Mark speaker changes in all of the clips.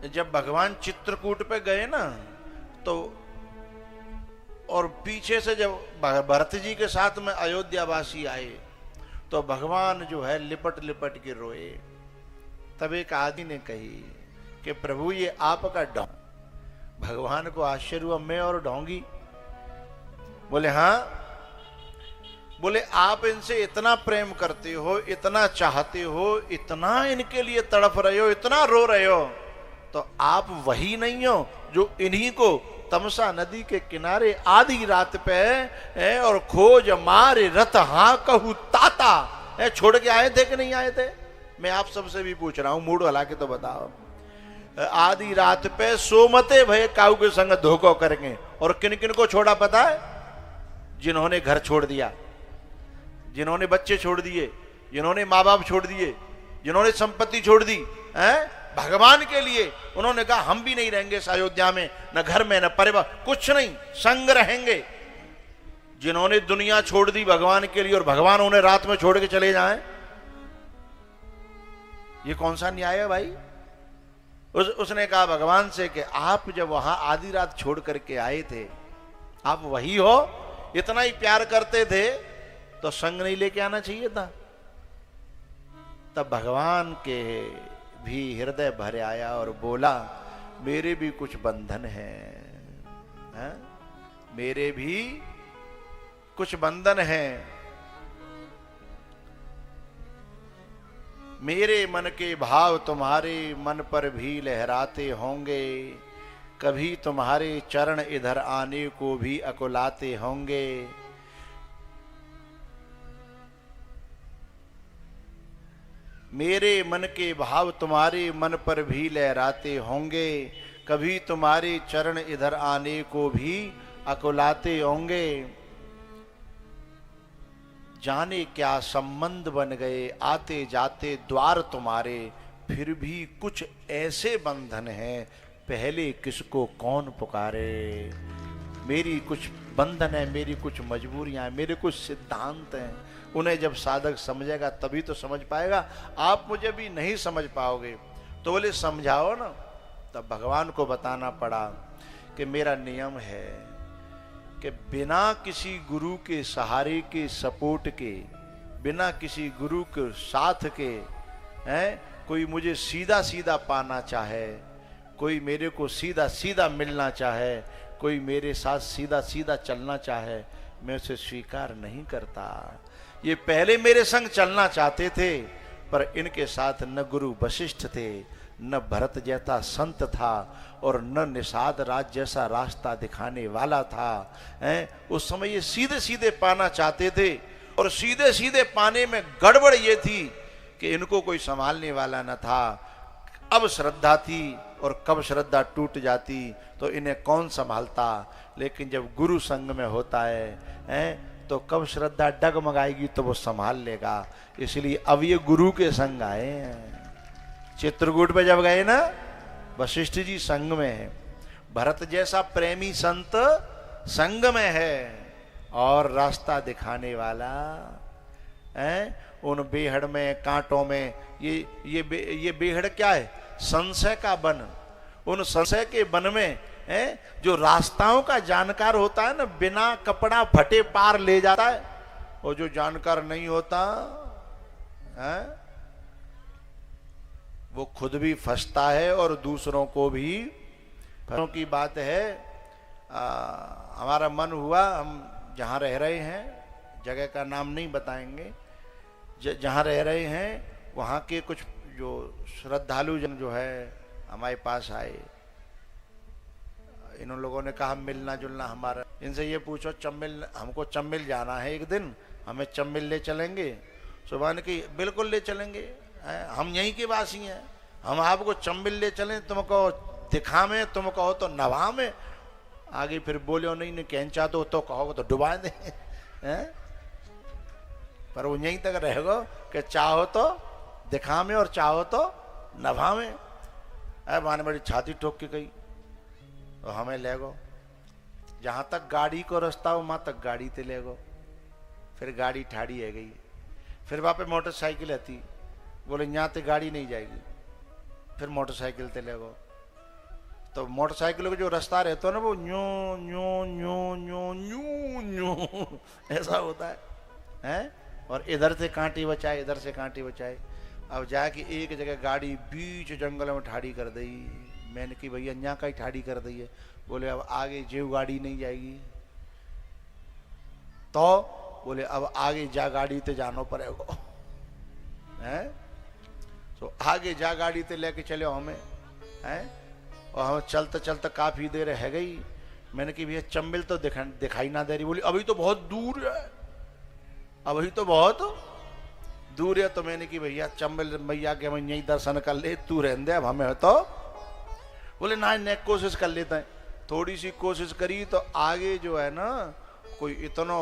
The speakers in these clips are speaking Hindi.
Speaker 1: जब भगवान चित्रकूट पे गए ना, तो और पीछे से जब भरत जी के साथ में अयोध्यावासी आए, तो भगवान जो है लिपट लिपट के रोए। तब एक आदमी ने कही कि प्रभु ये आपका ढोंग। भगवान को आश्चर्य हुआ, मैं और ढोंगी? बोले हाँ। बोले आप इनसे इतना प्रेम करते हो, इतना चाहते हो, इतना इनके लिए तड़प रहे हो, इतना रो रहे हो, तो आप वही नहीं हो जो इन्हीं को तमसा नदी के किनारे आधी रात पे है और खोज मारे रथ हाँ कहू ताता है छोड़ के आए थे कि नहीं आए थे? मैं आप सबसे भी पूछ रहा हूं, मूड हला के तो बताओ। आधी रात पे सोमते भय काऊ के संग धोखो करेंगे। और किन किन को छोड़ा पता है? जिन्होंने घर छोड़ दिया, जिन्होंने बच्चे छोड़ दिए, जिन्होंने माँ बाप छोड़ दिए, जिन्होंने संपत्ति छोड़ दी है भगवान के लिए। उन्होंने कहा हम भी नहीं रहेंगे इस अयोध्या में, न घर में न परिवार, कुछ नहीं, संग रहेंगे। जिन्होंने दुनिया छोड़ दी भगवान के लिए और भगवान उन्हें रात में छोड़ के चले जाएं, ये कौन सा न्याय है भाई? उसने कहा भगवान से कि आप जब वहां आधी रात छोड़ करके आए थे, आप वही हो? इतना ही प्यार करते थे तो संग नहीं लेके आना चाहिए था? तब भगवान के भी हृदय भर आया और बोला मेरे भी कुछ बंधन हैं, मेरे भी कुछ बंधन हैं। मेरे मन के भाव तुम्हारे मन पर भी लहराते होंगे, कभी तुम्हारे चरण इधर आने को भी अकुलाते होंगे। मेरे मन के भाव तुम्हारे मन पर भी लहराते होंगे, कभी तुम्हारे चरण इधर आने को भी अकुलाते होंगे। जाने क्या संबंध बन गए आते जाते द्वार तुम्हारे, फिर भी कुछ ऐसे बंधन हैं पहले किसको कौन पुकारे। मेरी कुछ बंधन है, मेरी कुछ मजबूरियां हैं, मेरे कुछ सिद्धांत हैं, उन्हें जब साधक समझेगा तभी तो समझ पाएगा। आप मुझे भी नहीं समझ पाओगे। तो बोले समझाओ ना। तब भगवान को बताना पड़ा कि मेरा नियम है कि बिना किसी गुरु के सहारे के, सपोर्ट के, बिना किसी गुरु के साथ के कोई मुझे सीधा सीधा पाना चाहे, कोई मेरे को सीधा सीधा मिलना चाहे, कोई मेरे साथ सीधा सीधा चलना चाहे, मैं उसे स्वीकार नहीं करता। ये पहले मेरे संग चलना चाहते थे, पर इनके साथ न गुरु वशिष्ठ थे, न भरत जैसा संत था, और न निषाद राज जैसा रास्ता दिखाने वाला था। उस समय ये सीधे सीधे पाना चाहते थे, और सीधे सीधे पाने में गड़बड़ ये थी कि इनको कोई संभालने वाला न था। अब श्रद्धा थी और कब श्रद्धा टूट जाती तो इन्हें कौन संभालता। लेकिन जब गुरु संग में होता है तो कब श्रद्धा डगमगाएगी तो वो संभाल लेगा। इसलिए अब ये गुरु के संग आए हैं। चित्रकूट पे जब गए ना, वशिष्ठ जी संग में है, भरत जैसा प्रेमी संत संग में है, और रास्ता दिखाने वाला उन बेहड़ में, कांटों में, ये बेहड़ क्या है? संशय का वन। उन संशय के वन में जो रास्ताओं का जानकार होता है ना, बिना कपड़ा फटे पार ले जाता है, और जो जानकार नहीं होता वो खुद भी फंसता है और दूसरों को भी। की बात है, हमारा मन हुआ, हम जहाँ रह रहे हैं, जगह का नाम नहीं बताएंगे, जहाँ रह रहे हैं वहाँ के कुछ जो श्रद्धालु जन जो है हमारे पास आए। इन लोगों ने कहा मिलना जुलना हमारा, इनसे ये पूछो चम्मिल, हमको चम्मिल जाना है एक दिन, हमें चम्मिल ले चलेंगे? सुबह ने की बिल्कुल ले चलेंगे, हम यहीं के वासी हैं, हम आपको चम्मिल ले चलें, तुमको दिखा में, तुम कहो तो नभा में। आगे फिर बोलो नहीं कैंचा दो तो कहो तो डुबा दे पर वो यहीं तक रहेगा कि चाहो तो दिखा में और चाहो तो नभा में। माने बड़ी छाती ठोक के गई तो हमें ले गो, जहां तक गाड़ी को रास्ता हो वहां तक गाड़ी ते ले गो। फिर गाड़ी ठाड़ी है गई, फिर वहां पे मोटरसाइकिल आती, बोले यहाँ ते गाड़ी नहीं जाएगी, फिर मोटरसाइकिल ते ले गो। तो मोटरसाइकिल का जो रास्ता रहता है ना वो new new new new new new ऐसा होता है? और इधर से कांटी बचाए, इधर से कांटी बचाए। अब जाके एक जगह गाड़ी बीच जंगल में ठाड़ी कर दी। मैंने कि भैया यहाँ का ही ठाड़ी कर दी है। बोले अब आगे जेव गाड़ी नहीं जाएगी। तो बोले अब आगे जा गाड़ी ते जानो पड़ेगा हैं। तो आगे जा गाड़ी ते लेके चले हमें हैं। और हम चलते चलते काफी देर है गई। मैंने कि भैया चंबल तो दिखाई ना दे रही। बोली अभी तो बहुत दूर है, अभी तो बहुत दूर है। तो मैंने कि भैया चंबल मैया के हम यही दर्शन कर ले, तू रहने दे अब हमें। तो बोले ना ने कोशिश कर लेते हैं। थोड़ी सी कोशिश करी तो आगे जो है ना कोई इतना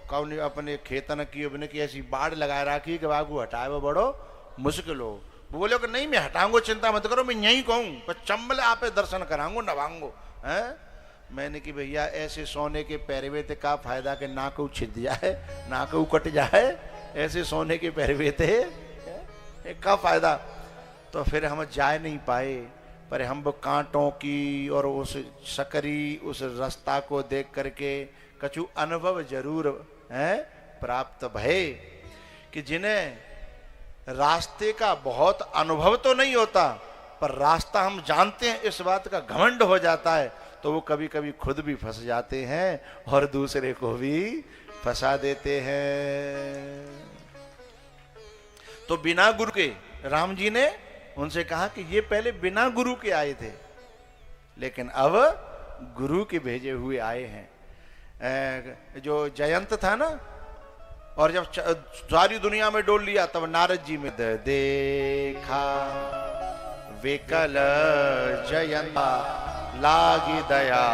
Speaker 1: कौन अपने खेतन की अपने की ऐसी बाढ़ लगा रखी कि बाबू हटाए वो बड़ो मुश्किल हो। वो बोले कि नहीं मैं हटाऊंगा, चिंता मत करो, मैं यहीं कहूँ पर चंबल आप दर्शन कराऊंगा नवाऊंगो हैं। मैंने कि भैया ऐसे सोने के पैरवे थे का फायदा कि ना को छिद जाए ना को कट जाए। ऐसे सोने के पैरवे थे का फायदा। तो फिर हम जा नहीं पाए। पर हम वो कांटों की और उस सकरी उस रास्ता को देख करके कछु अनुभव जरूर है प्राप्त भय कि जिन्हें रास्ते का बहुत अनुभव तो नहीं होता पर रास्ता हम जानते हैं इस बात का घमंड हो जाता है। तो वो कभी कभी खुद भी फंस जाते हैं और दूसरे को भी फंसा देते हैं। तो बिना गुरु के राम जी ने उनसे कहा कि ये पहले बिना गुरु के आए थे लेकिन अब गुरु के भेजे हुए आए हैं। जो जयंत था ना, और जब सारी दुनिया में डोल लिया तब नारद जी में देखा विकल जयंता लागी दया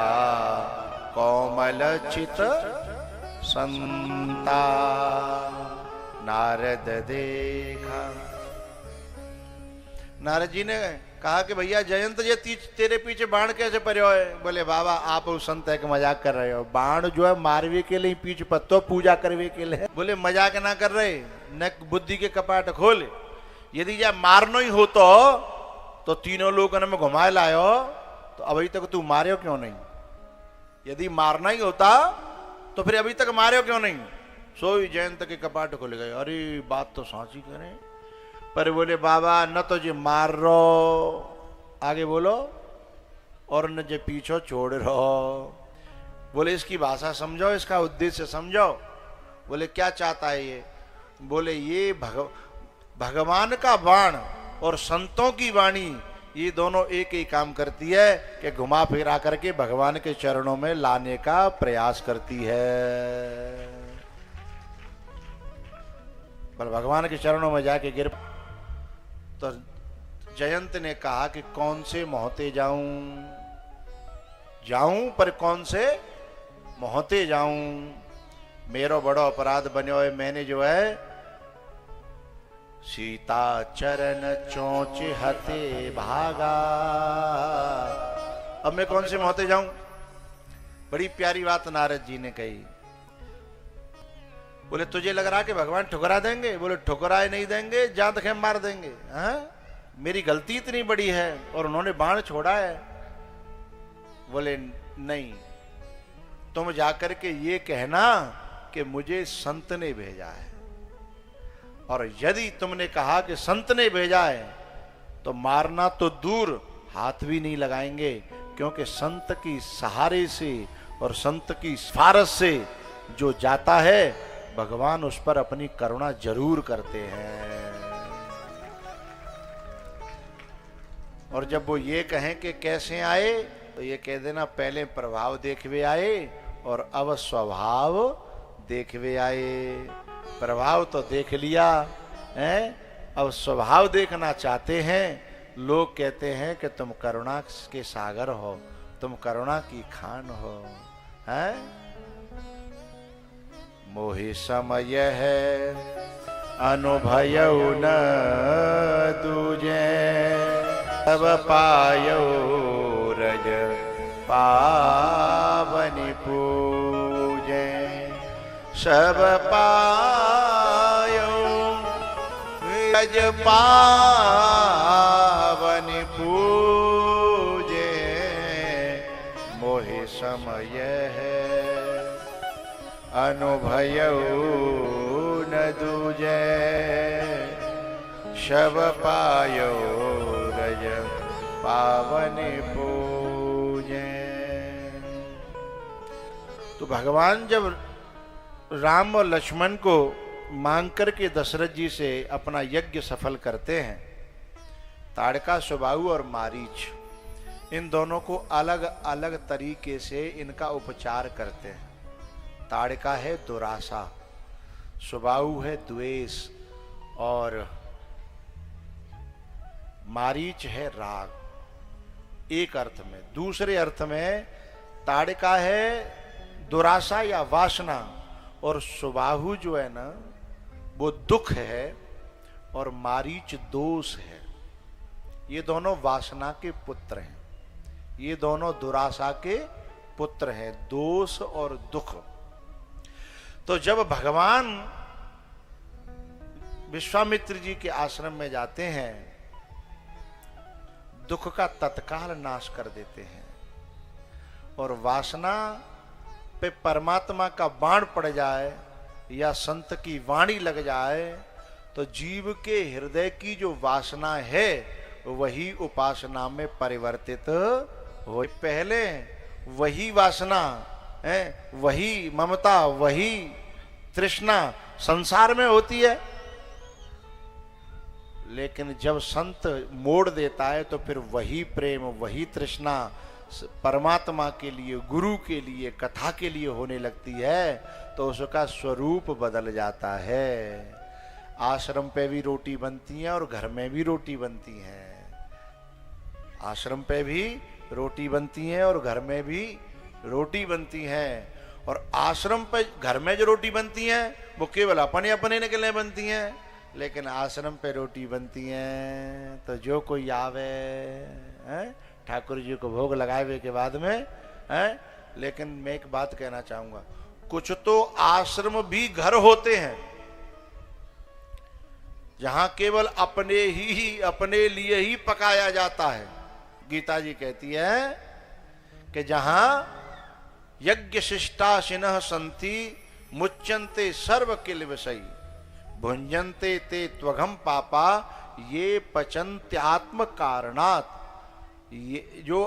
Speaker 1: कोमल चित संता। नारद देखा, नारद जी ने कहा कि भैया जयंत ये तेरे पीछे बाण कैसे पड़े है। बोले बाबा आप उस संत है कि मजाक कर रहे हो। बाण जो है मारवे के लिए पीछे पत्तो पूजा करवे के लिए। बोले मजाक ना कर रहे, न बुद्धि के कपाट खोल। यदि या मारना ही हो तो तीनों लोगों ने घुमाए लायो तो अभी तक तू मारे क्यों नहीं। यदि मारना ही होता तो फिर अभी तक मारे क्यों नहीं। सोई जयंत के कपाट खुल गए। अरे बात तो साची करें। पर बोले बाबा न तो जे मार रो आगे बोलो और न जे पीछो छोड़ रहो। बोले इसकी भाषा समझो, इसका उद्देश्य समझो। बोले क्या चाहता है ये। बोले ये भगवान का बाण और संतों की वाणी ये दोनों एक ही काम करती है कि घुमा फिरा करके भगवान के चरणों में लाने का प्रयास करती है। पर भगवान के चरणों में जाके गिर। तो जयंत ने कहा कि कौन से मोहते जाऊं, जाऊं पर कौन से मोहते जाऊं। मेरो बड़ो अपराध बन्यो है। मैंने जो है सीता चरण चोंच हते भागा। अब मैं कौन से मोहते जाऊं। बड़ी प्यारी बात नारद जी ने कही। बोले तुझे लग रहा कि भगवान ठुकरा देंगे। बोले ठुकराए नहीं देंगे, जान तक मार देंगे। हाँ मेरी गलती इतनी बड़ी है और उन्होंने बाण छोड़ा है। बोले नहीं, तुम जाकर के ये कहना कि मुझे संत ने भेजा है। और यदि तुमने कहा कि संत ने भेजा है तो मारना तो दूर हाथ भी नहीं लगाएंगे, क्योंकि संत की सहारे से और संत की सिफारिश से जो जाता है भगवान उस पर अपनी करुणा जरूर करते हैं। और जब वो ये कहें कि कैसे आए तो ये कह देना पहले प्रभाव देखवे आए और अब स्वभाव देखवे आए। प्रभाव तो देख लिया है, अब स्वभाव देखना चाहते हैं। लोग कहते हैं कि तुम करुणा के सागर हो, तुम करुणा की खान हो। हैं मोहि समय है अनुभयउ न दूजे। सब पायो रज पावनि पूजे। सब पायो रज पावनि पूजे। समय है, अनुभयऊ न दूजै, शब पायो रज पावन पूजे। तो भगवान जब राम और लक्ष्मण को मांग करके दशरथ जी से अपना यज्ञ सफल करते हैं, ताड़का, सुबाहु और मारीच, इन दोनों को अलग अलग तरीके से इनका उपचार करते हैं। ताड़का है दुरासा, सुबाहु है द्वेष, और मारीच है राग। एक अर्थ में। दूसरे अर्थ में ताड़का है दुरासा या वासना, और सुबाहु जो है ना वो दुख है, और मारीच दोष है। ये दोनों वासना के पुत्र हैं, ये दोनों दुरासा के पुत्र हैं, दोष और दुख। तो जब भगवान विश्वामित्र जी के आश्रम में जाते हैं, दुख का तत्काल नाश कर देते हैं, और वासना पे परमात्मा का बाण पड़ जाए या संत की वाणी लग जाए तो जीव के हृदय की जो वासना है वही उपासना में परिवर्तित हो। पहले वही वासना है, वही ममता, वही तृष्णा संसार में होती है, लेकिन जब संत मोड़ देता है तो फिर वही प्रेम, वही तृष्णा परमात्मा के लिए, गुरु के लिए, कथा के लिए होने लगती है, तो उसका स्वरूप बदल जाता है। आश्रम पे भी रोटी बनती है और घर में भी रोटी बनती है। आश्रम पे भी रोटी बनती है और घर में भी रोटी बनती है। और आश्रम पे, घर में जो रोटी बनती है वो केवल अपने अपने के लिए बनती हैं, लेकिन आश्रम पे रोटी बनती है तो जो कोई आवे ठाकुर जी को भोग लगावे के बाद में है। लेकिन मैं एक बात कहना चाहूंगा, कुछ तो आश्रम भी घर होते हैं जहां केवल अपने लिए ही पकाया जाता है। गीता जी कहती है कि जहां यज्ञ शिष्टाशिनः संति मुच्यन्ते सर्व किल विषयी भुंजन्ते ते त्वघम पापा ये पचन्त्यात्म कारणात्। ये जो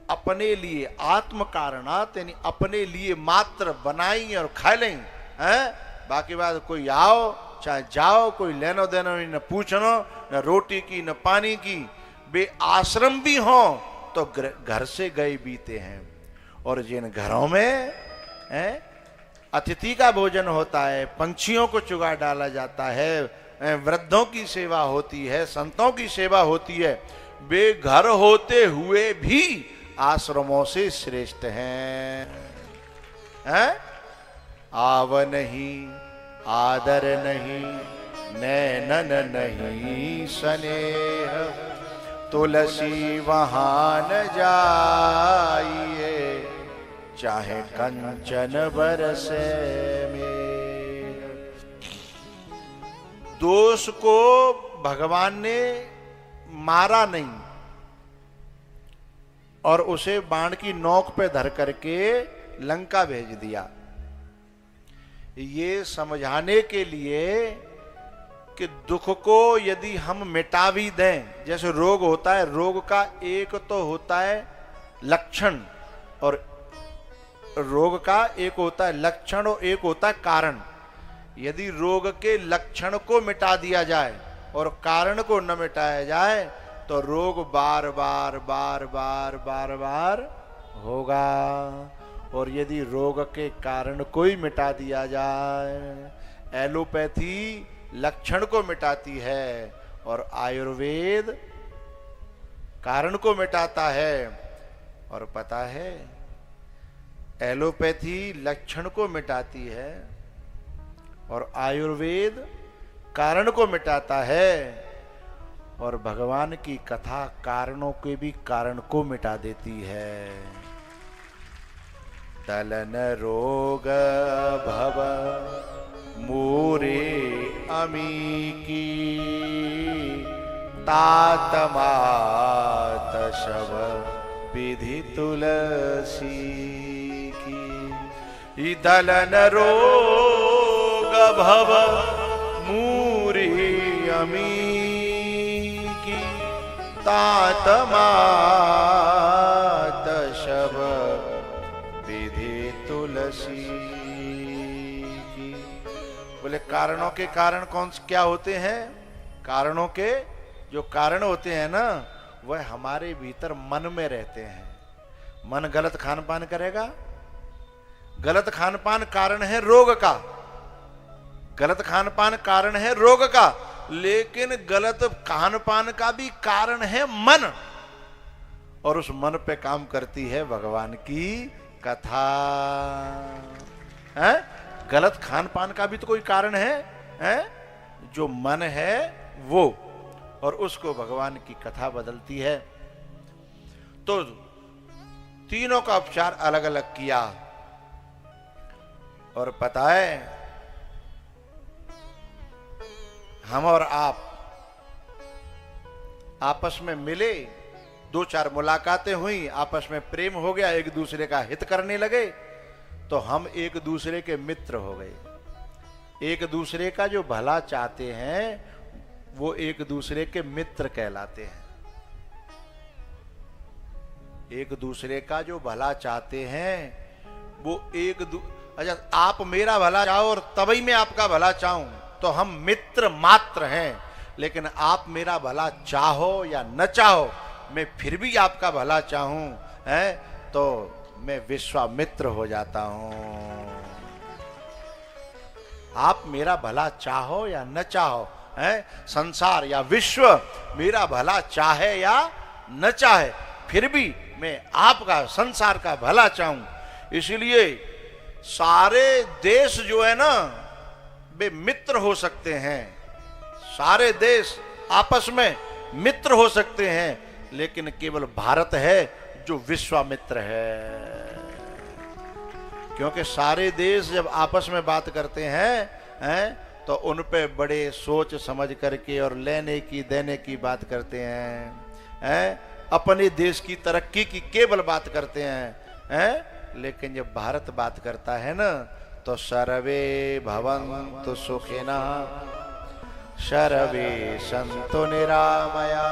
Speaker 1: अपने लिए, आत्म कारणात् यानी अपने लिए मात्र बनाई और खा लें, बाकी बात कोई आओ चाहे जाओ, कोई लेनो देनो नहीं, न पूछनो, न रोटी की न पानी की। वे आश्रम भी हों तो घर से गए बीते हैं। और जिन घरों में अतिथि का भोजन होता है, पंछियों को चुगा डाला जाता है, वृद्धों की सेवा होती है, संतों की सेवा होती है, वे घर होते हुए भी आश्रमों से श्रेष्ठ हैं। आव नहीं, आदर नहीं, नैनन नहीं स्नेह, तुलसी वहां न जाइए, चाहे कंचन बरसे में। दोष को भगवान ने मारा नहीं और उसे बाण की नोक पे धर करके लंका भेज दिया, ये समझाने के लिए कि दुख को यदि हम मिटा भी दें, जैसे रोग होता है, रोग का एक तो होता है लक्षण, और रोग का एक होता है लक्षण और एक होता है कारण। यदि रोग के लक्षण को मिटा दिया जाए और कारण को न मिटाया जाए तो रोग बार बार बार बार बार बार होगा। और यदि रोग के कारण को ही मिटा दिया जाए, एलोपैथी लक्षण को मिटाती है और आयुर्वेद कारण को मिटाता है। और पता है, एलोपैथी लक्षण को मिटाती है और आयुर्वेद कारण को मिटाता है, और भगवान की कथा कारणों के भी कारण को मिटा देती है। दलन रोग भव मूरे अमी की, तात मात शव विधि तुलसी की। दलन रोग भव मूरी अमी की। तात मात शब विधि तुलसी की। बोले कारणों के कारण कौन क्या होते हैं? कारणों के जो कारण होते हैं ना, वह हमारे भीतर मन में रहते हैं। मन गलत खान पान करेगा, गलत खान पान कारण है रोग का, गलत खान पान कारण है रोग का, लेकिन गलत खान पान का भी कारण है मन, और उस मन पे काम करती है भगवान की कथा है। गलत खान पान का भी तो कोई कारण है? जो मन है वो, और उसको भगवान की कथा बदलती है। तो तीनों का उपचार अलग अलग किया, और पता है हम और आप आपस में मिले, दो चार मुलाकातें हुई, आपस में प्रेम हो गया, एक दूसरे का हित करने लगे, तो हम एक दूसरे के मित्र हो गए। एक दूसरे का जो भला चाहते हैं वो एक दूसरे के मित्र कहलाते हैं। एक दूसरे का जो भला चाहते हैं वो अच्छा, आप मेरा भला चाहो और तभी मैं आपका भला चाहूं तो हम मित्र मात्र हैं, लेकिन आप मेरा भला चाहो या न चाहो, मैं फिर भी आपका भला चाहूं है तो मैं विश्वामित्र हो जाता हूं। आप मेरा भला चाहो या न चाहो, है संसार या विश्व मेरा भला चाहे या न चाहे, फिर भी मैं आपका संसार का भला चाहूं। इसलिए सारे देश जो है ना वे मित्र हो सकते हैं, सारे देश आपस में मित्र हो सकते हैं, लेकिन केवल भारत है जो विश्वामित्र है। क्योंकि सारे देश जब आपस में बात करते हैं तो उन पे बड़े सोच समझ करके और लेने की देने की बात करते हैं, अपने देश की तरक्की की केवल बात करते हैं। लेकिन जब भारत बात करता है ना तो सर्वे भवन्तु सुखिनः सर्वे सन्तु निरामया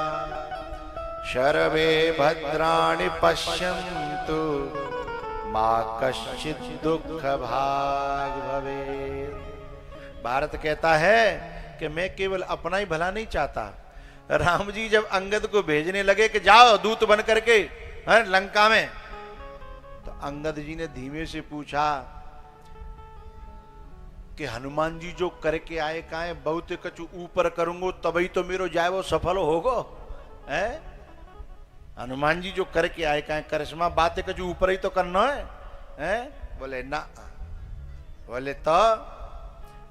Speaker 1: सर्वे भद्राणि पश्यन्तु मा कश्चित् दुःख भाग् भवेत्। भारत कहता है कि मैं केवल अपना ही भला नहीं चाहता। राम जी जब अंगद को भेजने लगे कि जाओ दूत बन करके लंका में, तो अंगद जी ने धीमे से पूछा कि हनुमान जी जो करके आए काहे बहुत कछु ऊपर करूंगो तभी तो मेरो जाए वो सफल होगो। हनुमान जी जो करके आए काहे करिश्मा बातें कछु ऊपर ही तो करना है? बोले ना, बोले तो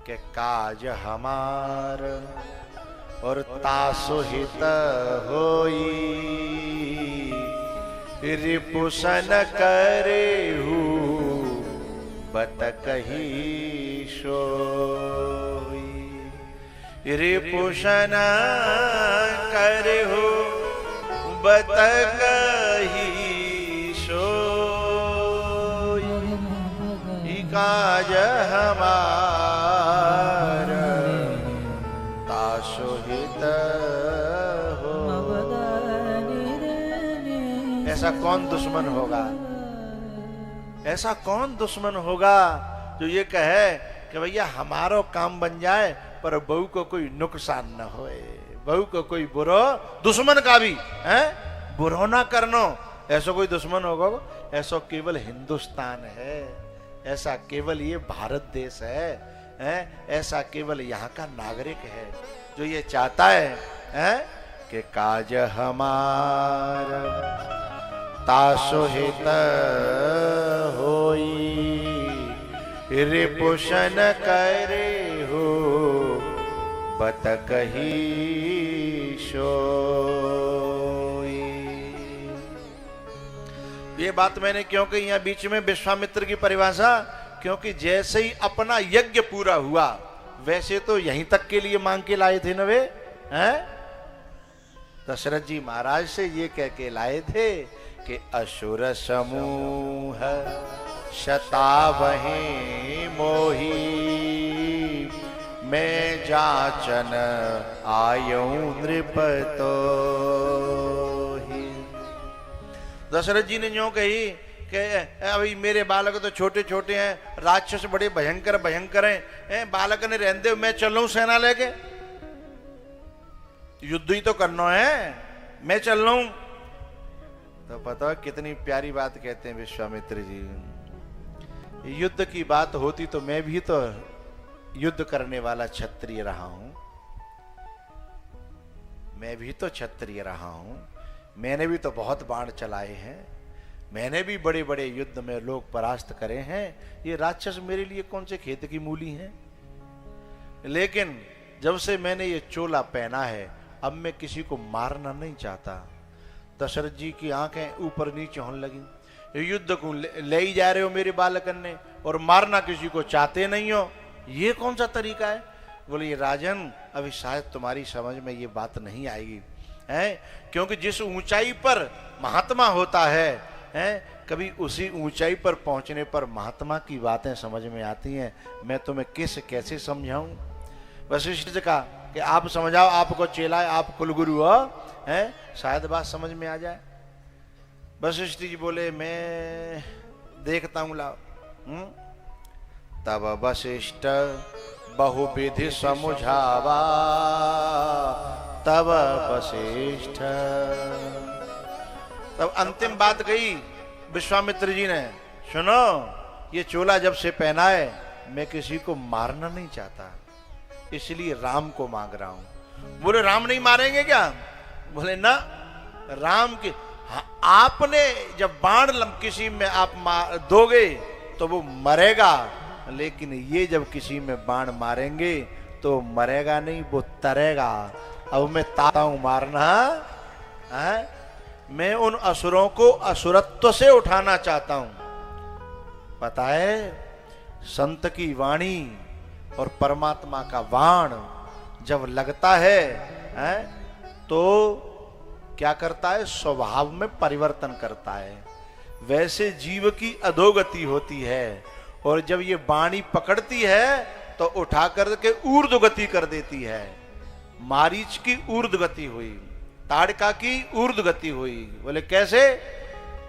Speaker 1: के काज हमार और तासु हित होई रिपुसन करे बत कही सोई। रिपुसन करे बत कही सोई। काज हमार तासु हित हो। ऐसा कौन दुश्मन होगा, ऐसा कौन दुश्मन होगा जो ये कहे कि भैया हमारो काम बन जाए पर बहू को कोई नुकसान न होए, बहू को कोई बुरो दुश्मन का भी है बुरो ना करनो। ऐसा कोई दुश्मन होगा? ऐसा केवल हिंदुस्तान है, ऐसा केवल ये भारत देश है, ऐसा केवल यहाँ का नागरिक है जो ये चाहता है कि काज हमार तासु हित होई रिपुसन करे बत कही सोई। ये बात मैंने क्यों कही यहाँ बीच में विश्वामित्र की परिभाषा? क्योंकि जैसे ही अपना यज्ञ पूरा हुआ वैसे तो यहीं तक के लिए मांग के लाए थे न वे, हैं? दशरथ जी महाराज से ये कह के लाए थे कि असुर समूह शतावहीं मोही, मैं जाचन आयऊं नृपतो ही। दशरथ जी ने जो कही कि अभी मेरे बालक तो छोटे छोटे हैं, राक्षस बड़े भयंकर भयंकर हैं, बालक ने रहते मैं चलूं सेना लेके, युद्ध ही तो करना है, मैं चल रहा हूं। तो पता कितनी प्यारी बात कहते हैं विश्वामित्र जी, युद्ध की बात होती तो मैं भी तो युद्ध करने वाला क्षत्रिय रहा हूं, मैं भी तो क्षत्रिय रहा हूं, मैंने भी तो बहुत बाण चलाए हैं, मैंने भी बड़े बड़े युद्ध में लोग परास्त करे हैं, ये राक्षस मेरे लिए कौन से खेत की मूली हैं। लेकिन जब से मैंने ये चोला पहना है अब मैं किसी को मारना नहीं चाहता। दशरथ जी की आंखें ऊपर नीचे होने लगी, युद्ध को ले ही जा रहे हो मेरे बालकन ने और मारना किसी को चाहते नहीं हो, ये कौन सा तरीका है। बोले ये राजन अभी शायद तुम्हारी समझ में ये बात नहीं आएगी, है क्योंकि जिस ऊंचाई पर महात्मा होता है, कभी उसी ऊंचाई पर पहुंचने पर महात्मा की बातें समझ में आती हैं। मैं तुम्हें कैसे समझाऊं। वशिष्ठ का कि आप समझाओ, आपको चेला है, आप कुलगुरु हो, हैं शायद बात समझ में आ जाए। वशिष्ठ जी बोले मैं देखता हूं, लाओ। तब वशिष्ठ बहुविधि समुझावा, तब वशिष्ठ, तब अंतिम बात कही विश्वामित्र जी ने, सुनो ये चोला जब से पहना है मैं किसी को मारना नहीं चाहता, इसलिए राम को मांग रहा हूं। बोले राम नहीं मारेंगे क्या। बोले ना, राम के आपने जब बाण किसी में आप दोगे तो वो मरेगा, लेकिन ये जब किसी में बाण मारेंगे तो मरेगा नहीं, वो तरेगा। अब मैं ताता हूं मारना है, मैं उन असुरों को असुरत्व से उठाना चाहता हूं। पता है संत की वाणी और परमात्मा का बाण जब लगता है तो क्या करता है, स्वभाव में परिवर्तन करता है। वैसे जीव की अधोगति होती है और जब ये वाणी पकड़ती है तो उठा करके ऊर्ध्वगति कर देती है। मारीच की ऊर्ध्वगति हुई, ताड़का की ऊर्ध्वगति हुई। बोले कैसे।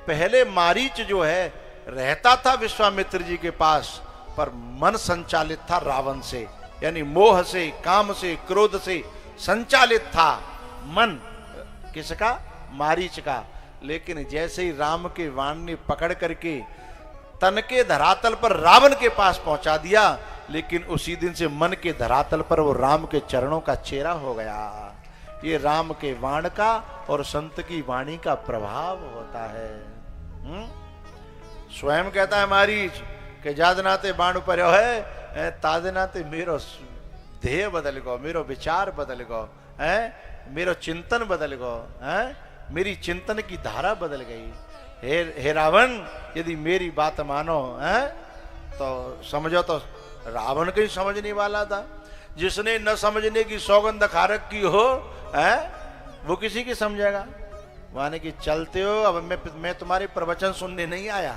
Speaker 1: पहले मारीच जो है रहता था विश्वामित्र जी के पास, पर मन संचालित था रावण से, यानी मोह से, काम से, क्रोध से संचालित था मन। किसका, मारीच का। लेकिन जैसे ही राम के वाण ने पकड़ करके तन के धरातल पर रावण के पास पहुंचा दिया, लेकिन उसी दिन से मन के धरातल पर वो राम के चरणों का चेहरा हो गया। ये राम के वाण का और संत की वाणी का प्रभाव होता है। स्वयं कहता है मारीच के जादनाते बाण पर है, तादनाते मेरो ध्येय बदल गो, मेरो विचार बदल गो, मेरो चिंतन बदल गो, मेरी चिंतन की धारा बदल गई। हे रावण यदि मेरी बात मानो तो समझो, तो रावण को ही समझने वाला था। जिसने न समझने की सौगंध खा रखी हो वो किसी की समझेगा। माने कि चलते हो, अब मैं तुम्हारे प्रवचन सुनने नहीं आया,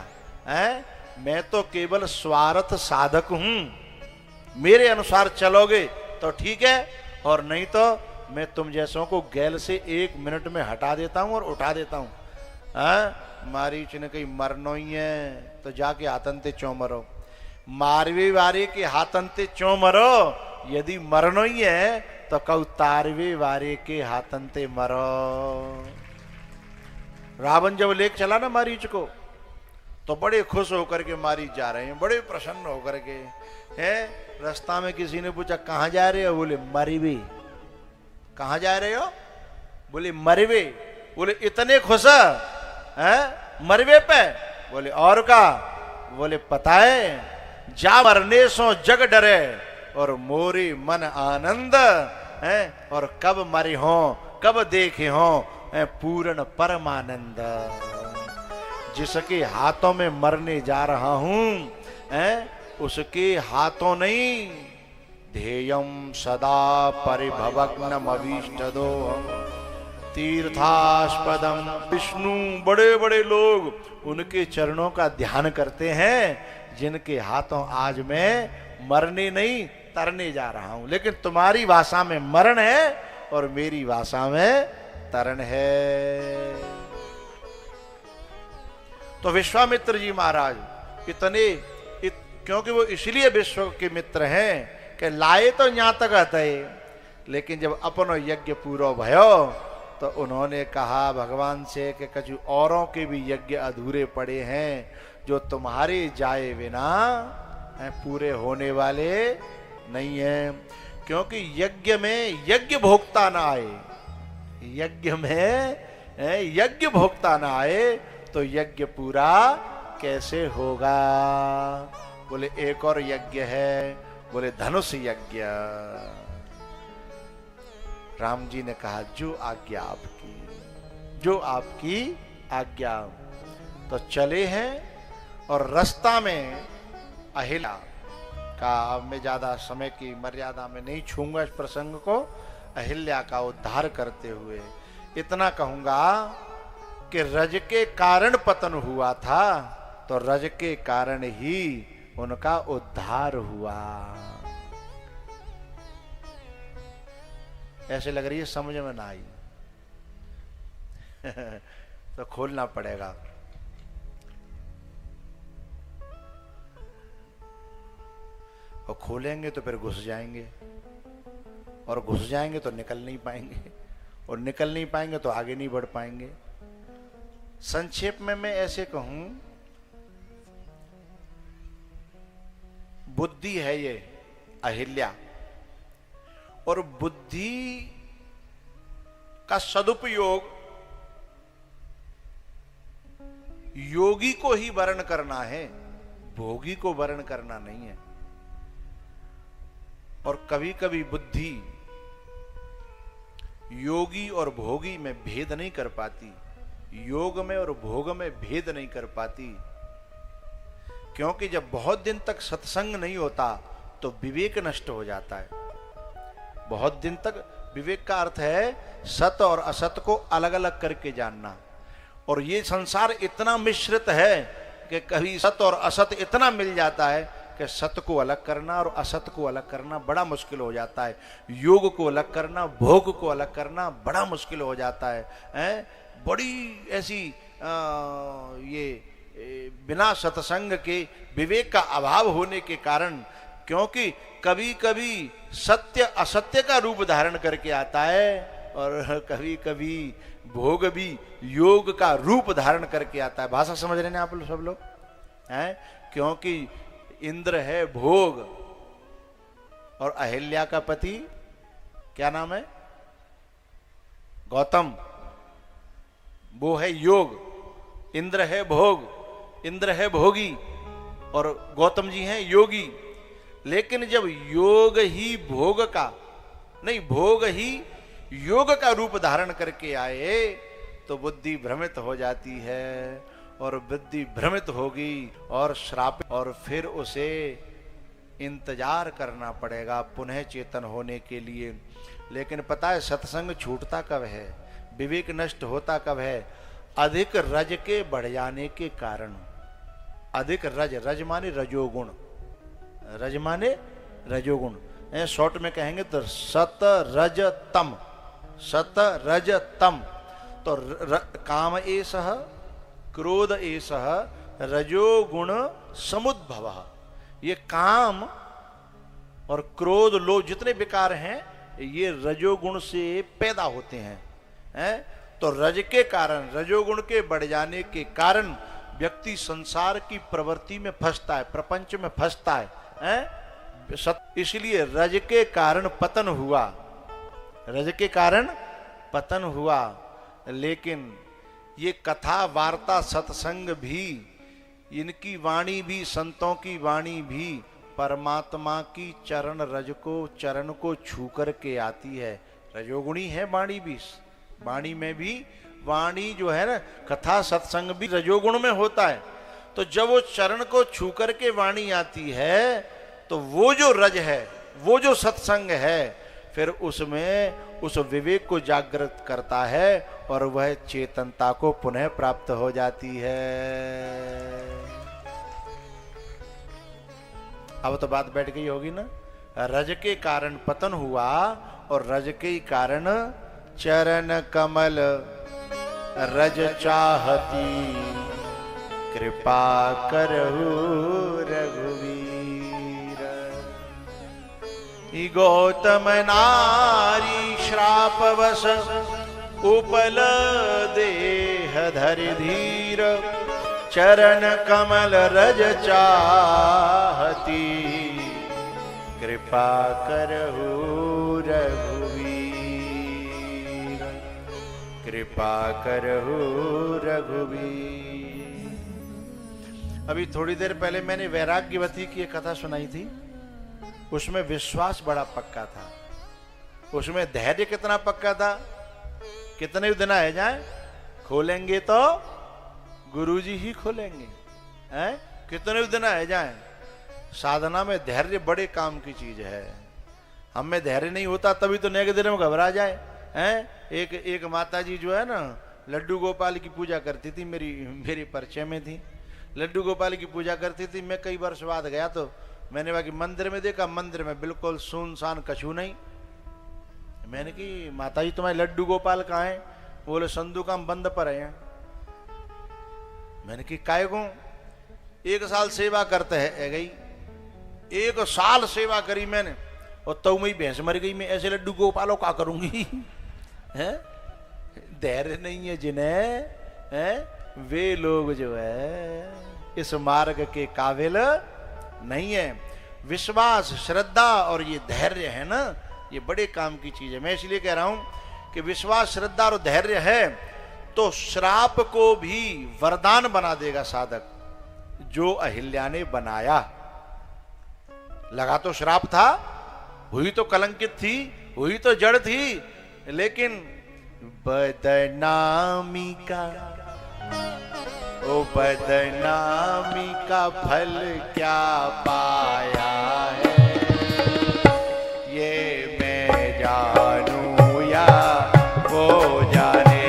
Speaker 1: मैं तो केवल स्वार्थ साधक हूं। मेरे अनुसार चलोगे तो ठीक है, और नहीं तो मैं तुम जैसों को गैल से 1 मिनट में हटा देता हूं और उठा देता हूं। मारीच ने कही मरनो ही है तो जाके हाथंते चो मरो, मारवे वारे के हाथंते चो मरो। यदि मरनो ही है तो कऊ तारवे वारे के हाथंते मरो। रावण जब लेके चला ना मारीच को, तो बड़े खुश होकर के मारीच जा रहे हैं, बड़े प्रसन्न होकर के है। रास्ता में किसी ने पूछा कहां जा रहे हो, बोले मरवे। कहां जा रहे हो, बोले मरवे। बोले इतने खुश है मरवे पे, बोले और का, बोले पता है जा मरने सो जग डरे और मोरे मन आनंद है, और कब मरे हो कब देखे हो पूर्ण परमानंद। जिसके हाथों में मरने जा रहा हूं उसके हाथों नहीं, ध्येयम सदा परिभवग्नम अभीष्टदो, तीर्थास्पदम। विष्णु बड़े बड़े लोग उनके चरणों का ध्यान करते हैं, जिनके हाथों आज मैं मरने नहीं तरने जा रहा हूं। लेकिन तुम्हारी भाषा में मरण है और मेरी भाषा में तरण है। तो विश्वामित्र जी महाराज क्योंकि वो इसलिए विश्व के मित्र हैं कि लाए तो यहां तक आते, लेकिन जब अपनो यज्ञ पूरा भयो तो उन्होंने कहा भगवान से कि कछु औरों के भी यज्ञ अधूरे पड़े हैं जो तुम्हारे जाए बिना पूरे होने वाले नहीं है। क्योंकि यज्ञ में यज्ञ भोक्ता ना आए, यज्ञ में यज्ञ भोक्ता ना आए तो यज्ञ पूरा कैसे होगा। बोले एक और यज्ञ है, बोले धनुष यज्ञ। राम जी ने कहा जो आज्ञा आपकी, जो आपकी आज्ञा। तो चले हैं और रास्ता में अहिल्या का, अब मैं ज्यादा समय की मर्यादा में नहीं छूंगा इस प्रसंग को, अहिल्या का उद्धार करते हुए इतना कहूंगा कि रज के कारण पतन हुआ था, तो रज के कारण ही उनका उद्धार हुआ। ऐसे लग रही है समझ में ना आई तो खोलना पड़ेगा। और खोलेंगे तो फिर घुस जाएंगे, और घुस जाएंगे तो निकल नहीं पाएंगे, और निकल नहीं पाएंगे तो आगे नहीं बढ़ पाएंगे। संक्षेप में मैं ऐसे कहूं, बुद्धि है ये अहिल्या, और बुद्धि का सदुपयोग योगी को ही वर्ण करना है, भोगी को वर्ण करना नहीं है। और कभी कभी बुद्धि योगी और भोगी में भेद नहीं कर पाती, योग में और भोग में भेद नहीं कर पाती। क्योंकि जब बहुत दिन तक सत्संग नहीं होता तो विवेक नष्ट हो जाता है। बहुत दिन तक विवेक का अर्थ है सत और असत को अलग अलग करके जानना। और ये संसार इतना मिश्रित है कि कभी सत और असत इतना मिल जाता है कि सत को अलग करना और असत को अलग करना बड़ा मुश्किल हो जाता है। योग को अलग करना, भोग को अलग करना बड़ा मुश्किल हो जाता है। बड़ी ऐसी ये बिना सत्संग के विवेक का अभाव होने के कारण, क्योंकि कभी कभी सत्य असत्य का रूप धारण करके आता है, और कभी कभी भोग भी योग का रूप धारण करके आता है। भाषा समझ रहे हैं आप लोग, सब लोग हैं? क्योंकि इंद्र है भोग, और अहिल्या का पति क्या नाम है? गौतम, वो है योग। इंद्र है भोग, इंद्र है भोगी, और गौतम जी हैं योगी। लेकिन जब योग ही भोग का नहीं, भोग ही योग का रूप धारण करके आए तो बुद्धि भ्रमित हो जाती है, और बुद्धि भ्रमित होगी और श्रापित, और फिर उसे इंतजार करना पड़ेगा पुनः चेतन होने के लिए। लेकिन पता है सत्संग छूटता कब है, विवेक नष्ट होता कब है? अधिक रज के बढ़ जाने के कारण। अधिक रज, रज माने रजोगुण, रज माने रजोगुण। शॉर्ट में कहेंगे तो सत रज तम, सत रज तम। तो काम एषः, क्रोध एषः रजोगुण समुद्भवः। ये काम और क्रोध, लोभ जितने विकार हैं ये रजोगुण से पैदा होते हैं। तो रज के कारण, रजोगुण के बढ़ जाने के कारण व्यक्ति संसार की प्रवृत्ति में फंसता है, प्रपंच में फंसता है। इसलिए रज के कारण पतन हुआ, रज के कारण पतन हुआ। लेकिन ये कथा वार्ता सत्संग भी, इनकी वाणी भी, संतों की वाणी भी परमात्मा की चरण रज को, चरण को छू कर के आती है। रजोगुणी है वाणी भी, वाणी में भी, वाणी जो है ना, कथा सत्संग भी रजोगुण में होता है। तो जब वो चरण को छू कर के वाणी आती है तो वो जो रज है, वो जो सत्संग है, फिर उसमें उस विवेक को जागृत करता है और वह चेतनता को पुनः प्राप्त हो जाती है। अब तो बात बैठ गई होगी ना। रज के कारण पतन हुआ और रज के कारण चरण कमल रज चाहती, कृपा करहु रघुवीर। गौतम नारी श्रापवश उपल देह धरि धीर, चरण कमल रज चाहती, कृपा करहु रघुवीर, कृपा करहु रघुवीर। अभी थोड़ी देर पहले मैंने वैराग्यवती की एक कथा सुनाई थी। उसमें विश्वास बड़ा पक्का था, उसमें धैर्य कितना पक्का था। कितने दिन आए जाए खोलेंगे तो गुरुजी ही खोलेंगे, हैं? कितने दिन आए जाए। साधना में धैर्य बड़े काम की चीज है। हम में धैर्य नहीं होता तभी तो नए के दिन में घबरा जाए, हैं? एक माता जी जो है ना, लड्डू गोपाल की पूजा करती थी, मेरे परिचय में थी। लड्डू गोपाल की पूजा करती थी। मैं कई वर्ष बाद गया तो मैंने बाकी मंदिर में देखा, मंदिर में बिल्कुल सुनसान, कछु नहीं। मैंने कि माता जी तुम्हारे लड्डू गोपाल कहाँ है? बोले संदूक हम बंद पर हैं। मैंने कि काय को? 1 साल सेवा करते है गई। 1 साल सेवा करी मैंने और तो मेरी भैंस मर गई। मैं ऐसे लड्डू गोपालों का करूंगी? है धैर्य नहीं है जिन्हें, है वे लोग जो है इस मार्ग के काबिल नहीं है। विश्वास, श्रद्धा और ये धैर्य है ना, ये बड़े काम की चीज है। मैं इसलिए कह रहा हूं कि विश्वास, श्रद्धा और धैर्य है तो श्राप को भी वरदान बना देगा साधक, जो अहिल्या ने बनाया। लगा तो श्राप था, हुई तो कलंकित थी, हुई तो जड़ थी, लेकिन बदनामी का, ओ बदनामी का फल क्या पाया है, ये मैं जानूं या वो जाने।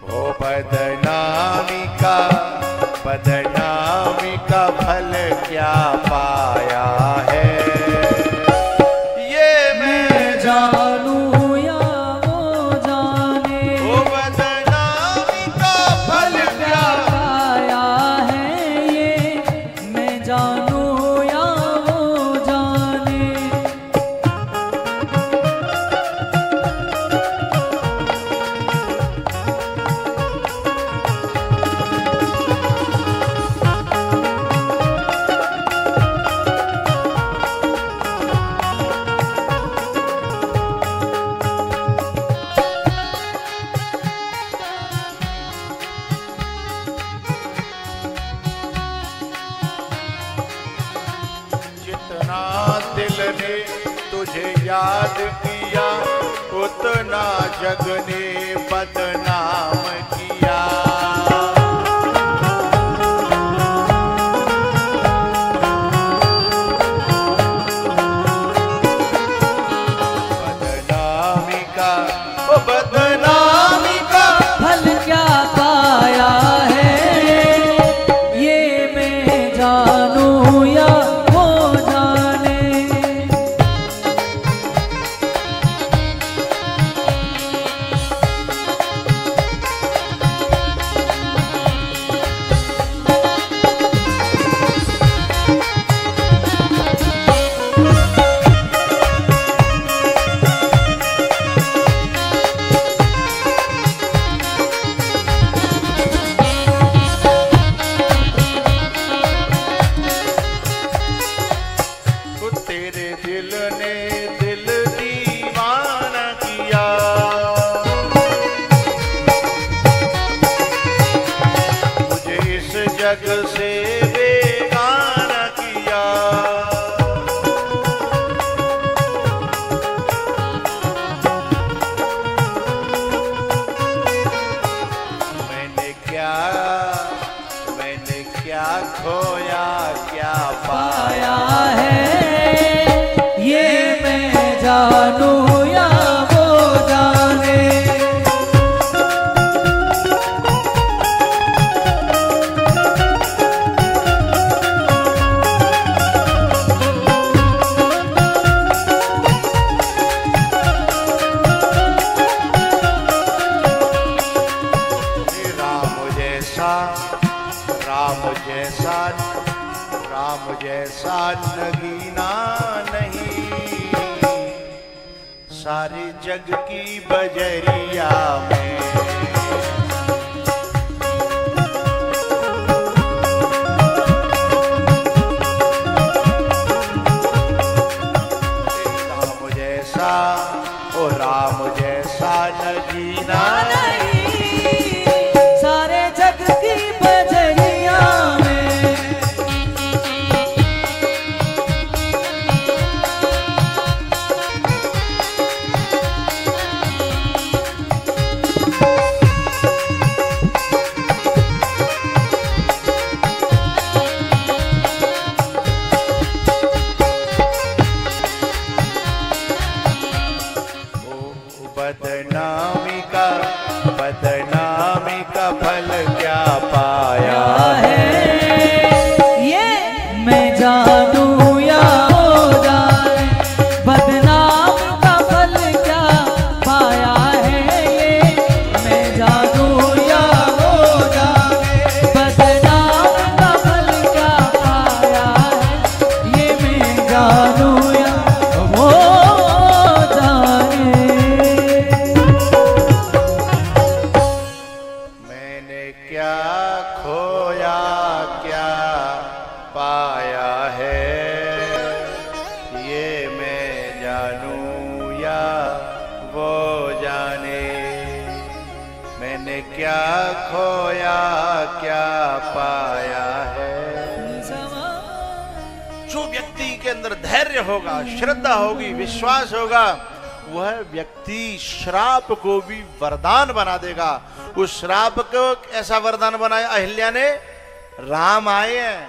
Speaker 1: ओ बदनामी का फल क्या पाया है, याद किया उतना जग ने बदनाम किया। बदनामी का, ओ बदनामी का
Speaker 2: फल क्या पाया है, ये मैं जानूं या वो जाने।
Speaker 1: जैसा नगीना नहीं, सारे जग की बजरिया में। राम जैसा, ओ राम जैसा नगीना
Speaker 2: नहीं, सारे जग की बजरिया में।
Speaker 1: बदनामी का फल क्या पाया है,
Speaker 2: ये मैं जानूं या हो जाए। बदनामी का फल क्या पाया है, ये मैं जानूं या हो जाए। बदनामी का फल क्या पाया है, ये मैं जानूं या हो जाए।
Speaker 1: क्या खोया क्या पाया है, ये मैं जानूं या वो जाने। मैंने क्या खोया क्या पाया है। जो व्यक्ति के अंदर धैर्य होगा, श्रद्धा होगी, विश्वास होगा, वह व्यक्ति श्राप को भी वरदान बना देगा। उस श्राप को ऐसा वरदान बनाया अहिल्या ने, राम आए हैं।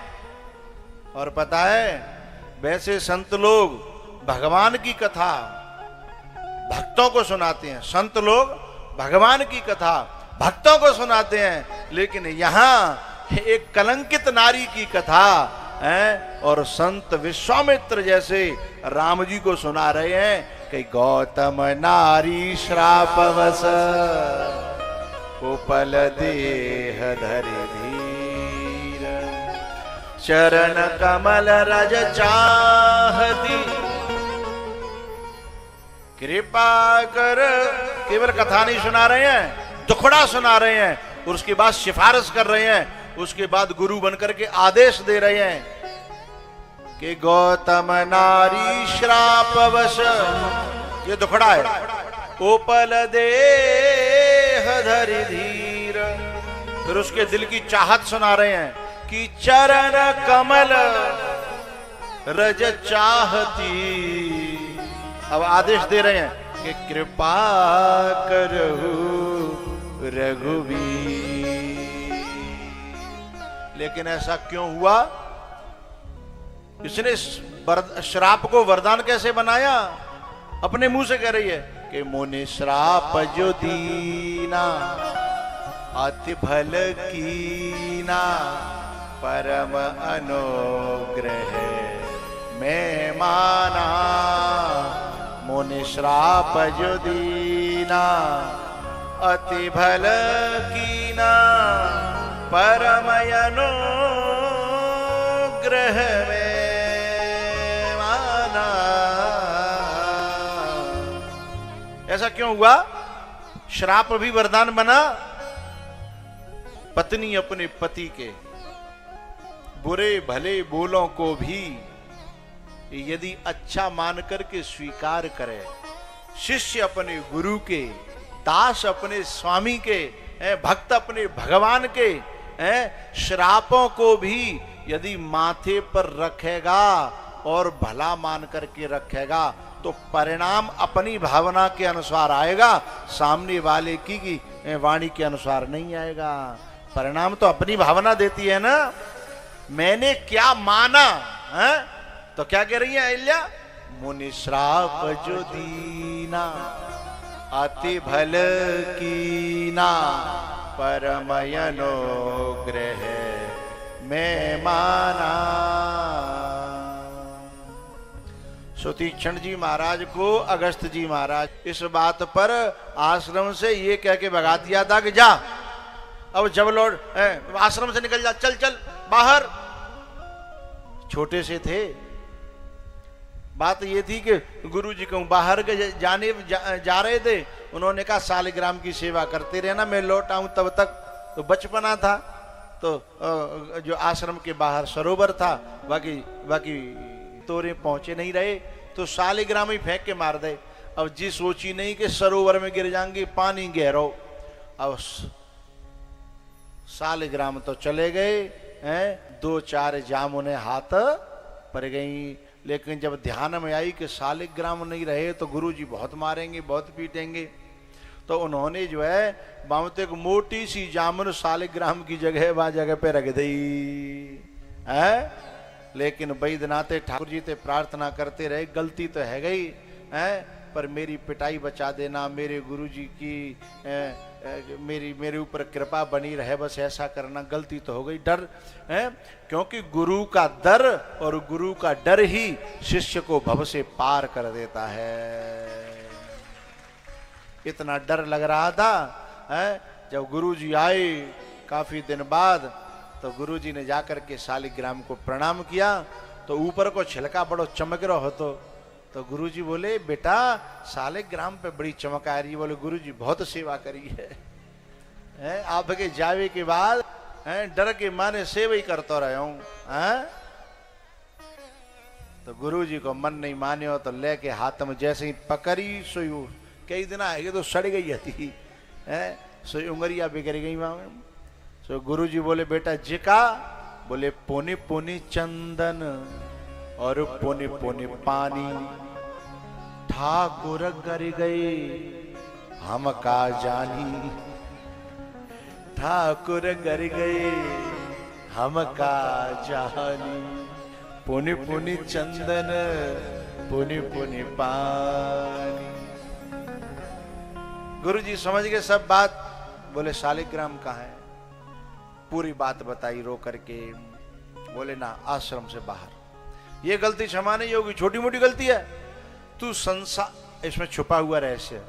Speaker 1: और पता है, वैसे संत लोग भगवान की कथा भक्तों को सुनाते हैं, संत लोग भगवान की कथा भक्तों को सुनाते हैं, लेकिन यहां एक कलंकित नारी की कथा है और संत विश्वामित्र जैसे राम जी को सुना रहे हैं कि गौतम नारी श्रापवश उपल देह धरि धीर, चरण कमल रज चाहती कृपा कर। केवल कथा नहीं सुना रहे हैं, दुखड़ा सुना रहे हैं और उसके बाद सिफारिश कर रहे हैं, उसके बाद गुरु बनकर के आदेश दे रहे हैं कि गौतम नारी श्रापवश, ये दुखड़ा है, उपल देह धरि धीर। फिर उसके दिल की चाहत सुना रहे हैं कि चरण कमल रज चाहती। अब आदेश दे रहे हैं कि कृपा करहु रघुवीर। लेकिन ऐसा क्यों हुआ? इसने श्राप को वरदान कैसे बनाया? अपने मुंह से कह रही है कि मुनि श्राप जो दीना, अति भल कीना, परम अनुग्रह मैं माना। मुनि श्राप जो दीना, अति भल कीना, परम अनुग्रह में माना। ऐसा क्यों हुआ? श्राप भी वरदान बना। पत्नी अपने पति के बुरे भले बोलों को भी यदि अच्छा मान करके स्वीकार करे, शिष्य अपने गुरु के, दास अपने स्वामी के, भक्त अपने भगवान के, श्रापों को भी यदि माथे पर रखेगा और भला मान करके रखेगा तो परिणाम अपनी भावना के अनुसार आएगा, सामने वाले की वाणी के अनुसार नहीं आएगा। परिणाम तो अपनी भावना देती है ना। मैंने क्या माना है? तो क्या कह रही है अहिल्या? मुनि श्राप जो दीना, अति भल कीना, परम अनुग्रह मैं माना। सो तीक्ष्ण जी महाराज को अगस्त जी महाराज इस बात पर आश्रम से ये कह के भगा दिया था कि जा, अब जब लौट आश्रम से निकल जा, चल चल बाहर, छोटे से थे। बात ये थी कि गुरुजी कहूं बाहर के जा रहे थे। उन्होंने कहा सालिग्राम की सेवा करते रहना, मैं लौट आऊं तब तक। तो बचपना था, तो जो आश्रम के बाहर सरोवर था, बाकी तोरे पहुंचे नहीं रहे, तो सालिग्राम ही फेंक के मार दे। अब जी सोची नहीं कि सरोवर में गिर जाएंगे, पानी गहरो। अब सालिग्राम तो चले गए हैं, 2-4 जामुने हाथ पर गई। लेकिन जब ध्यान में आई कि सालिग्राम नहीं रहे तो गुरुजी बहुत मारेंगे, बहुत पीटेंगे, तो उन्होंने जो है बामते को मोटी सी जामुन सालिग्राम की जगह वहां जगह पे रख दी है। लेकिन बैद्यनाथ ठाकुर जी से प्रार्थना करते रहे, गलती तो है गई है, पर मेरी पिटाई बचा देना, मेरे गुरुजी की मेरे ऊपर कृपा बनी रहे, बस ऐसा करना। गलती तो हो गई, डर है, क्योंकि गुरु का दर और गुरु का डर ही शिष्य को भव से पार कर देता है। इतना डर लग रहा था है। जब गुरुजी आए काफी दिन बाद, तो गुरुजी ने जाकर के सालिग्राम को प्रणाम किया, तो ऊपर को छिलका बड़ो चमक रहा हो। तो गुरुजी बोले बेटा सालिग्राम पे बड़ी चमक आ रही है। बोले गुरुजी बहुत सेवा करी है, आपके जावे के बाद डर के माने सेवा ही करता रहा हूं। तो गुरुजी को मन नहीं मान्यो, तो लेके हाथ में जैसे ही पकड़ी सोई कई दिन आएगी तो सड़ गई थी, सोई उंगरिया बिगड़ गई वहां। सो गुरुजी बोले बेटा जिका, बोले पोने पोने चंदन और पोने पोने पानी, ठाकुर कर गए हम का जानी, ठाकुर कर गए हम का जानी, पुनि पुनि चंदन पुनि पुनि पानी। गुरुजी समझ गए सब बात। बोले सालिग्राम कहाँ है? पूरी बात बताई रो करके। बोले ना आश्रम से बाहर। ये गलती क्षमा नहीं होगी, छोटी मोटी गलती है। तू संसार, इसमें छुपा हुआ रहस्य,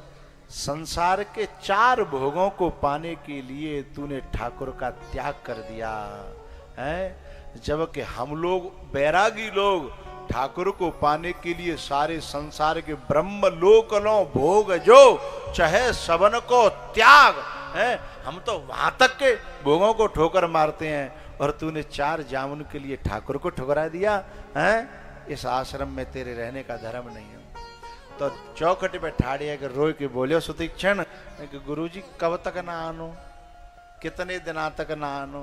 Speaker 1: संसार के 4 भोगों को पाने के लिए तूने ठाकुर का त्याग कर दिया है। जबकि हम लोग बैरागी लोग ठाकुर को पाने के लिए सारे संसार के ब्रह्म लोक लो भोग जो चाहे सबन को त्याग है। हम तो वहां तक के भोगों को ठोकर मारते हैं, और तूने 4 जामुन के लिए ठाकुर को ठुकरा दिया है। इस आश्रम में तेरे रहने का धर्म नहीं है। तो चौखट पे ठाड़िया के रोए के बोले सुतीक्षण कि गुरुजी कब तक ना आनो, कितने दिना तक ना आनो?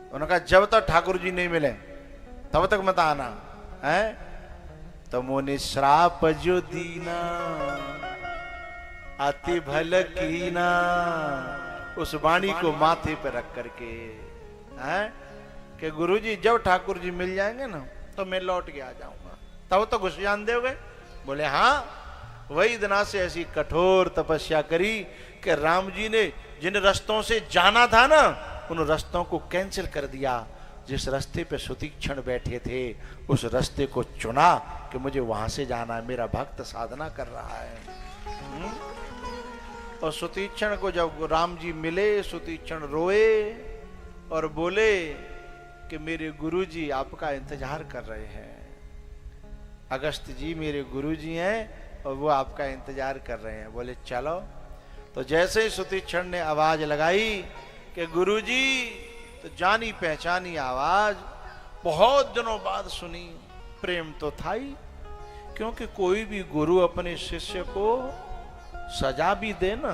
Speaker 1: उन्होंने कहा जब तक ठाकुर जी नहीं मिले तब तक मत आना है। तो मोने श्राप जो दीना अति भल कीना, उस वाणी को माथे पे रख करके है कि गुरुजी जब ठाकुर जी मिल जाएंगे ना तो मैं लौट के आ जाऊंगा, तब तो घुस जान दोगे? बोले हाँ। वही दिना से ऐसी कठोर तपस्या करी कि राम जी ने जिन रास्तों से जाना था ना, उन रास्तों को कैंसिल कर दिया। जिस रास्ते पे सुतीक्षण बैठे थे उस रास्ते को चुना कि मुझे वहां से जाना है, मेरा भक्त साधना कर रहा है। और सुतीक्षण को जब राम जी मिले, सुतीक्षण रोए और बोले कि मेरे गुरुजी आपका इंतजार कर रहे हैं। अगस्त जी मेरे गुरुजी हैं और वो आपका इंतजार कर रहे हैं। बोले चलो। तो जैसे ही सुतीक्षण ने आवाज लगाई कि गुरुजी, तो जानी पहचानी आवाज बहुत दिनों बाद सुनी। प्रेम तो था ही, क्योंकि कोई भी गुरु अपने शिष्य को सजा भी दे ना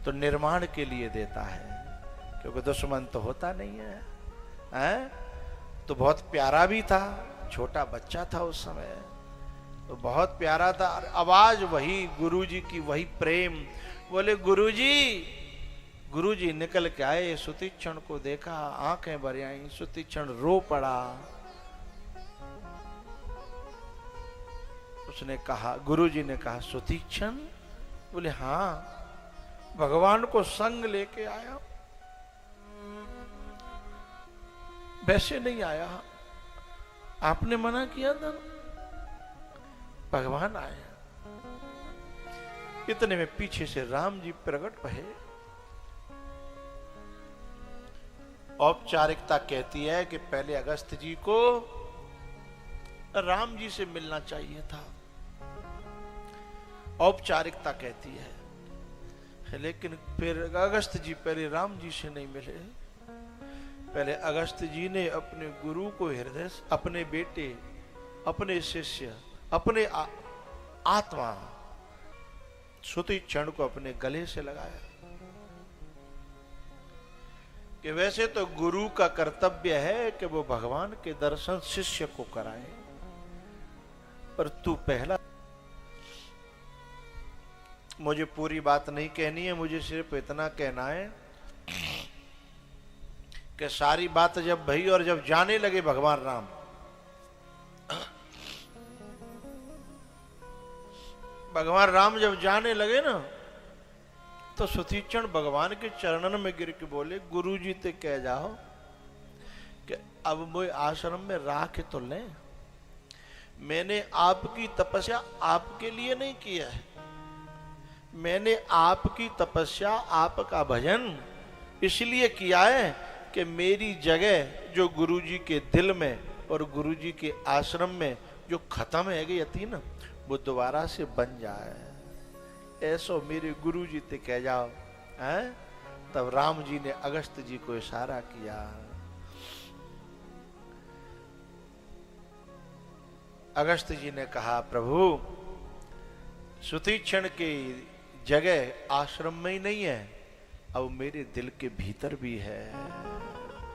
Speaker 1: तो निर्माण के लिए देता है, क्योंकि दुश्मन तो होता नहीं है, हैं? तो बहुत प्यारा भी था, छोटा बच्चा था उस समय, तो बहुत प्यारा था। आवाज वही गुरुजी की, वही प्रेम। बोले गुरुजी। गुरुजी निकल के आए, सुतीक्षण को देखा, आंखें भर आई, सुतीक्षण रो पड़ा। उसने कहा, गुरुजी ने कहा सुतीक्षण? बोले हाँ, भगवान को संग लेके आया, वैसे नहीं आया, आपने मना किया था, भगवान आया। इतने में पीछे से राम जी प्रकट भये। औपचारिकता कहती है कि पहले अगस्त जी को राम जी से मिलना चाहिए था, औपचारिकता कहती है। लेकिन फिर अगस्त जी पहले राम जी से नहीं मिले, पहले अगस्त जी ने अपने गुरु को हृदय, अपने बेटे, अपने शिष्य, अपने आत्मा सुतीक्षण को अपने गले से लगाया कि वैसे तो गुरु का कर्तव्य है कि वो भगवान के दर्शन शिष्य को कराए, पर तू पहला। मुझे पूरी बात नहीं कहनी है, मुझे सिर्फ इतना कहना है कि सारी बात जब भई और जब जाने लगे भगवान राम, भगवान राम जब जाने लगे ना, तो सुतीक्षण भगवान के चरणन में गिर के बोले, गुरु जी ते कह जाओ कि अब वो आश्रम में राख तो ले, मैंने आपकी तपस्या आपके लिए नहीं किया है, मैंने आपकी तपस्या, आपका भजन इसलिए किया है कि मेरी जगह जो गुरु जी के दिल में और गुरु जी के आश्रम में जो खत्म है गई थी ना, वो दोबारा से बन जाए, ऐसो मेरे गुरु जी ते कह जाओ। हैं? तब राम जी ने अगस्त जी को इशारा किया। अगस्त जी ने कहा, प्रभु सुतीक्षण की जगह आश्रम में ही नहीं है, अब मेरे दिल के भीतर भी है।